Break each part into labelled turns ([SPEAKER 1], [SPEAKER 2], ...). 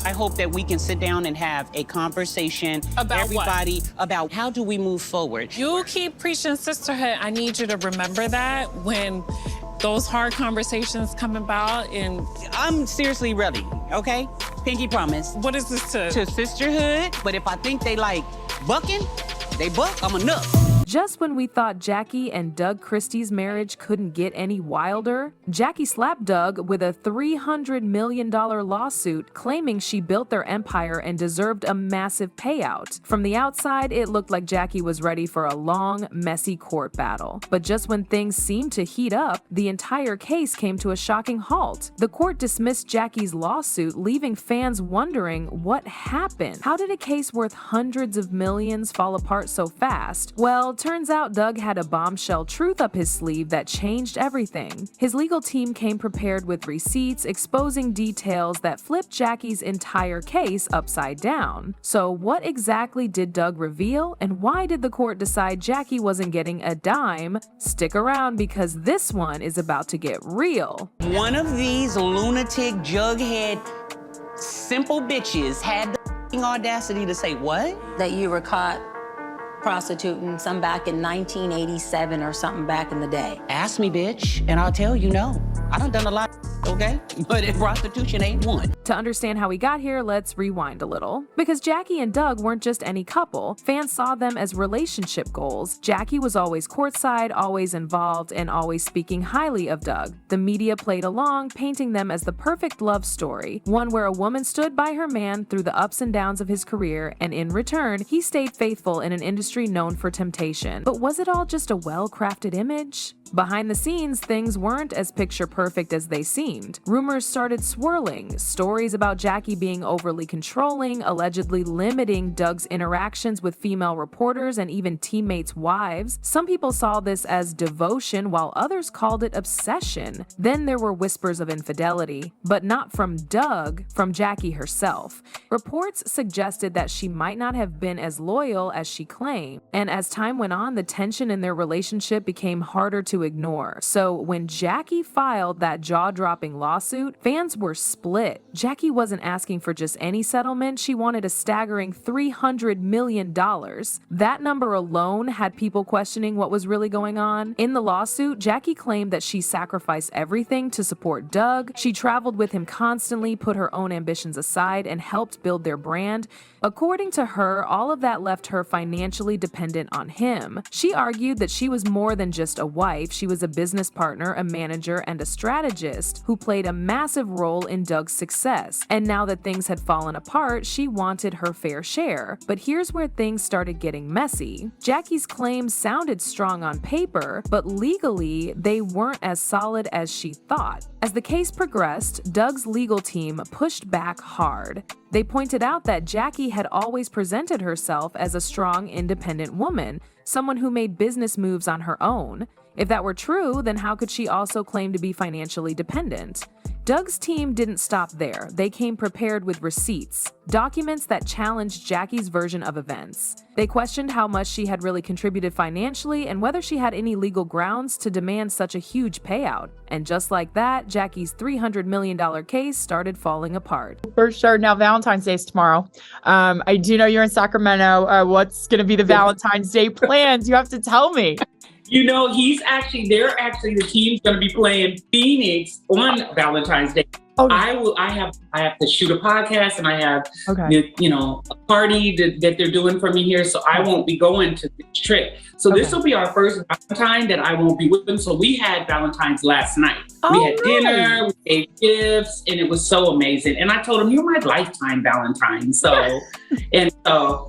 [SPEAKER 1] I hope that we can sit down and have a conversation,
[SPEAKER 2] About
[SPEAKER 1] everybody, about how do we move forward.
[SPEAKER 2] You keep preaching sisterhood. I need you to remember that when those hard conversations come about. And
[SPEAKER 1] I'm seriously ready, okay? Pinky promise.
[SPEAKER 2] what is this to?
[SPEAKER 1] To sisterhood, but if I think they like bucking, they buck, I'm enough.
[SPEAKER 3] Just when we thought Jackie and Doug Christie's marriage couldn't get any wilder, Jackie slapped Doug with a $300 million lawsuit claiming she built their empire and deserved a massive payout. From the outside, it looked like Jackie was ready for a long, messy court battle. But just when things seemed to heat up, the entire case came to a shocking halt. The court dismissed Jackie's lawsuit, leaving fans wondering what happened. How did a case worth hundreds of millions fall apart so fast? Well, turns out Doug had a bombshell truth up his sleeve that changed everything. His legal team came prepared with receipts exposing details that flipped Jackie's entire case upside down. So what exactly did Doug reveal, and why did the court decide Jackie wasn't getting a dime? Stick around because this one is about to get real.
[SPEAKER 1] One of these lunatic, jughead, simple bitches had the audacity to say, what?
[SPEAKER 4] That you were caught prostituting some back in 1987 or something back in the day.
[SPEAKER 1] Ask me, bitch, and I'll tell you no. I done a lot, okay? But prostitution ain't one.
[SPEAKER 3] To understand how we got here, let's rewind a little. Because Jackie and Doug weren't just any couple, fans saw them as relationship goals. Jackie was always courtside, always involved, and always speaking highly of Doug. The media played along, painting them as the perfect love story, one where a woman stood by her man through the ups and downs of his career, and in return, he stayed faithful in an industry known for temptation. But was it all just a well-crafted image? Behind the scenes, things weren't as picture perfect as they seemed. Rumors started swirling, stories about Jackie being overly controlling, allegedly limiting Doug's interactions with female reporters and even teammates' wives. Some people saw this as devotion, while others called it obsession. Then there were whispers of infidelity, but not from Doug, from Jackie herself. Reports suggested that she might not have been as loyal as she claimed, and as time went on, the tension in their relationship became harder to ignore. So when Jackie filed that jaw-dropping lawsuit, fans were split. Jackie wasn't asking for just any settlement, she wanted a staggering $300 million. That number alone had people questioning what was really going on. In the lawsuit, Jackie claimed that she sacrificed everything to support Doug. She traveled with him constantly, put her own ambitions aside, and helped build their brand. According to her, all of that left her financially dependent on him. She argued that she was more than just a wife. She was a business partner, a manager, and a strategist who played a massive role in Doug's success. And now that things had fallen apart, she wanted her fair share. But here's where things started getting messy. Jackie's claims sounded strong on paper, but legally, they weren't as solid as she thought. As the case progressed, Doug's legal team pushed back hard. They pointed out that Jackie had always presented herself as a strong, independent woman, someone who made business moves on her own. If that were true, then how could she also claim to be financially dependent? Doug's team didn't stop there. They came prepared with receipts, documents that challenged Jackie's version of events. They questioned how much she had really contributed financially and whether she had any legal grounds to demand such a huge payout. And just like that, Jackie's $300 million case started falling apart.
[SPEAKER 5] For sure. Now, Valentine's Day is tomorrow. I do know you're in Sacramento. What's going to be the Valentine's Day plans? You have to tell me.
[SPEAKER 6] You know, the team's going to be playing Phoenix on Valentine's Day.
[SPEAKER 5] Oh,
[SPEAKER 6] I have to shoot a podcast, and I have, a party that they're doing for me here. So I won't be going to this trip. So this will be our first Valentine that I won't be with them. So we had Valentine's last night. We had dinner, we gave gifts, and it was so amazing. And I told him, you're my lifetime Valentine. So,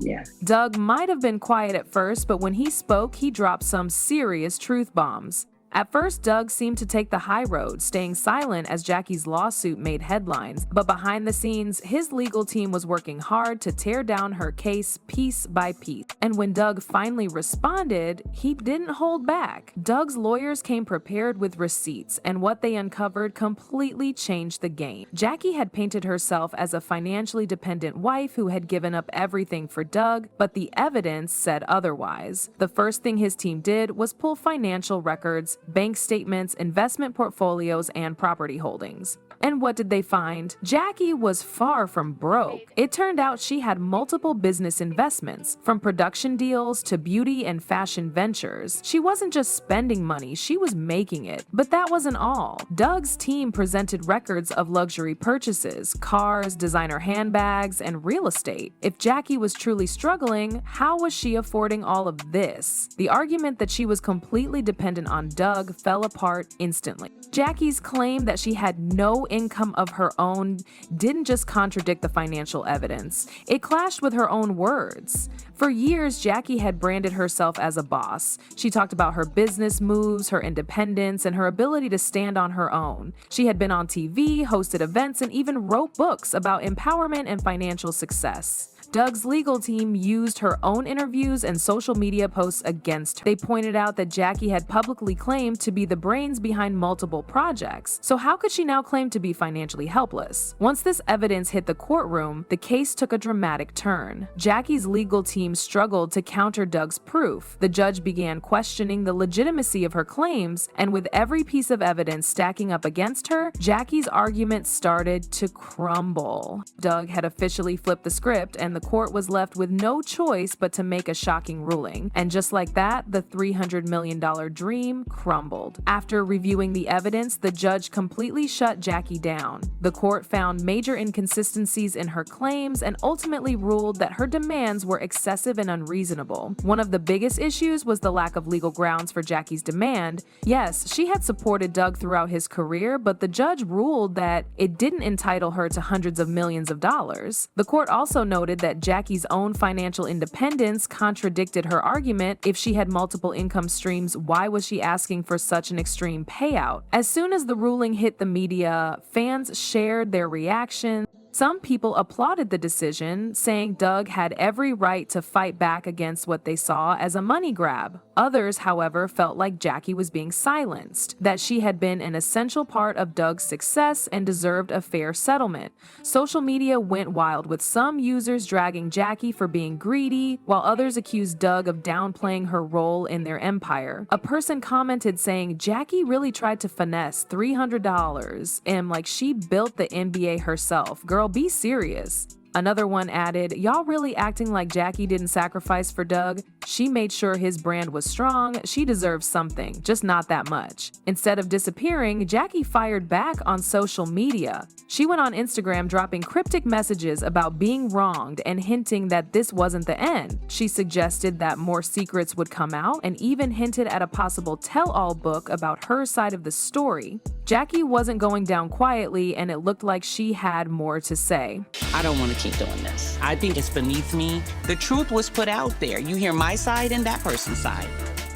[SPEAKER 6] yeah.
[SPEAKER 3] Doug might have been quiet at first, but when he spoke, he dropped some serious truth bombs. At first, Doug seemed to take the high road, staying silent as Jackie's lawsuit made headlines. But behind the scenes, his legal team was working hard to tear down her case piece by piece. And when Doug finally responded, he didn't hold back. Doug's lawyers came prepared with receipts, and what they uncovered completely changed the game. Jackie had painted herself as a financially dependent wife who had given up everything for Doug, but the evidence said otherwise. The first thing his team did was pull financial records, bank statements, investment portfolios, and property holdings. And what did they find? Jackie was far from broke. It turned out she had multiple business investments, from production deals to beauty and fashion ventures. She wasn't just spending money, she was making it. But that wasn't all. Doug's team presented records of luxury purchases, cars, designer handbags, and real estate. If Jackie was truly struggling, how was she affording all of this? The argument that she was completely dependent on Doug fell apart instantly. Jackie's claim that she had no income of her own didn't just contradict the financial evidence, it clashed with her own words. For years, Jackie had branded herself as a boss. She talked about her business moves, her independence, and her ability to stand on her own. She had been on TV, hosted events, and even wrote books about empowerment and financial success. Doug's legal team used her own interviews and social media posts against her. They pointed out that Jackie had publicly claimed to be the brains behind multiple projects. So how could she now claim to be financially helpless? Once this evidence hit the courtroom, the case took a dramatic turn. Jackie's legal team struggled to counter Doug's proof. The judge began questioning the legitimacy of her claims, and with every piece of evidence stacking up against her, Jackie's argument started to crumble. Doug had officially flipped the script, and the court was left with no choice but to make a shocking ruling. And just like that, the $300 million dream crumbled. After reviewing the evidence, the judge completely shut Jackie down. The court found major inconsistencies in her claims and ultimately ruled that her demands were excessive and unreasonable. One of the biggest issues was the lack of legal grounds for Jackie's demand. Yes, she had supported Doug throughout his career, but the judge ruled that it didn't entitle her to hundreds of millions of dollars. The court also noted that Jackie's own financial independence contradicted her argument. If she had multiple income streams, why was she asking for such an extreme payout? As soon as the ruling hit the media, fans shared their reaction. Some people applauded the decision, saying Doug had every right to fight back against what they saw as a money grab. Others, however, felt like Jackie was being silenced, that she had been an essential part of Doug's success and deserved a fair settlement. Social media went wild, with some users dragging Jackie for being greedy, while others accused Doug of downplaying her role in their empire. A person commented saying Jackie really tried to finesse $300 and like she built the NBA herself. Girl, be serious. Another one added, y'all really acting like Jackie didn't sacrifice for Doug? She made sure his brand was strong. She deserves something, just not that much. Instead of disappearing, Jackie fired back on social media. She went on Instagram dropping cryptic messages about being wronged and hinting that this wasn't the end. She suggested that more secrets would come out and even hinted at a possible tell-all book about her side of the story. Jackie wasn't going down quietly, and it looked like she had more to say.
[SPEAKER 1] I don't want to keep doing this. I think it's beneath me. The truth was put out there. You hear my side and that person's side.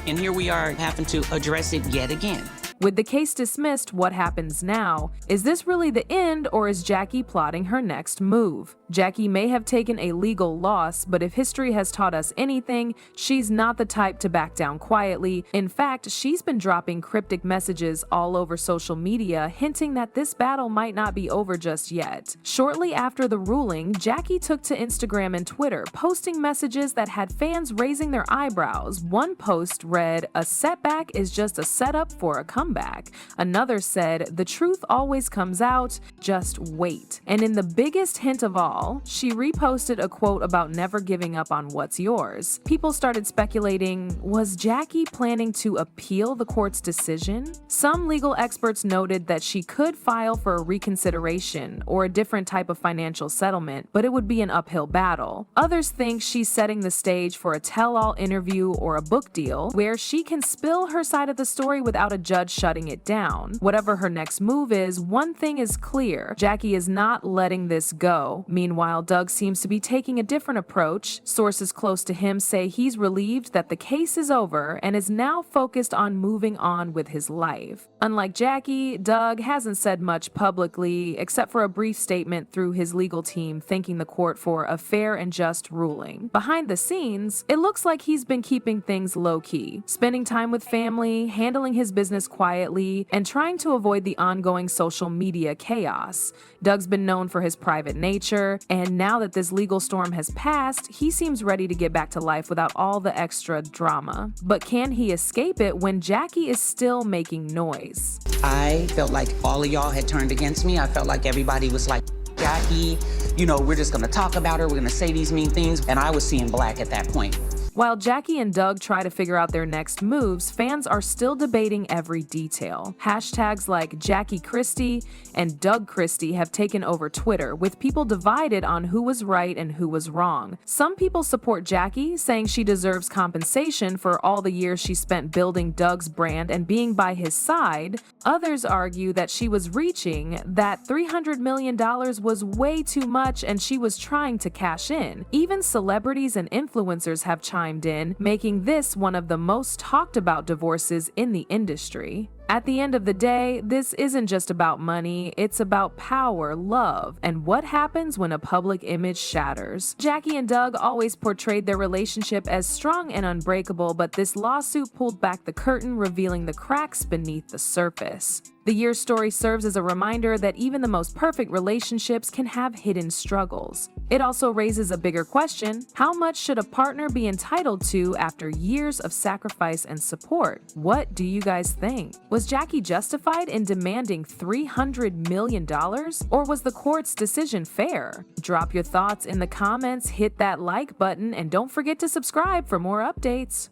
[SPEAKER 1] And here we are having to address it yet again.
[SPEAKER 3] With the case dismissed, what happens now? Is this really the end, or is Jackie plotting her next move? Jackie may have taken a legal loss, but if history has taught us anything, she's not the type to back down quietly. In fact, she's been dropping cryptic messages all over social media, hinting that this battle might not be over just yet. Shortly after the ruling, Jackie took to Instagram and Twitter, posting messages that had fans raising their eyebrows. One post read, "A setback is just a setup for a comeback." Another said, "The truth always comes out, just wait." And in the biggest hint of all, she reposted a quote about never giving up on what's yours. People started speculating, was Jackie planning to appeal the court's decision? Some legal experts noted that she could file for a reconsideration or a different type of financial settlement, but it would be an uphill battle. Others think she's setting the stage for a tell-all interview or a book deal where she can spill her side of the story without a judge shutting it down. Whatever her next move is, one thing is clear: Jackie is not letting this go. Meanwhile, Doug seems to be taking a different approach. Sources close to him say he's relieved that the case is over and is now focused on moving on with his life. Unlike Jackie, Doug hasn't said much publicly, except for a brief statement through his legal team thanking the court for a fair and just ruling. Behind the scenes, it looks like he's been keeping things low-key, spending time with family, handling his business quietly, quietly and trying to avoid the ongoing social media chaos. Doug's been known for his private nature, and now that this legal storm has passed, he seems ready to get back to life without all the extra drama. But can he escape it when Jackie is still making noise?
[SPEAKER 1] I felt like all of y'all had turned against me. I felt like everybody was like, Jackie, you know, we're just gonna talk about her, we're gonna say these mean things, and I was seeing black at that point.
[SPEAKER 3] While Jackie and Doug try to figure out their next moves, fans are still debating every detail. Hashtags like Jackie Christie and Doug Christie have taken over Twitter, with people divided on who was right and who was wrong. Some people support Jackie, saying she deserves compensation for all the years she spent building Doug's brand and being by his side. Others argue that she was reaching, that $300 million was way too much and she was trying to cash in. Even celebrities and influencers have chimed in, making this one of the most talked about divorces in the industry. At the end of the day, this isn't just about money, it's about power, love, and what happens when a public image shatters. Jackie and Doug always portrayed their relationship as strong and unbreakable, but this lawsuit pulled back the curtain, revealing the cracks beneath the surface. The year's story serves as a reminder that even the most perfect relationships can have hidden struggles. It also raises a bigger question: how much should a partner be entitled to after years of sacrifice and support? What do you guys think? Was Jackie justified in demanding $300 million? Or was the court's decision fair? Drop your thoughts in the comments, hit that like button, and don't forget to subscribe for more updates.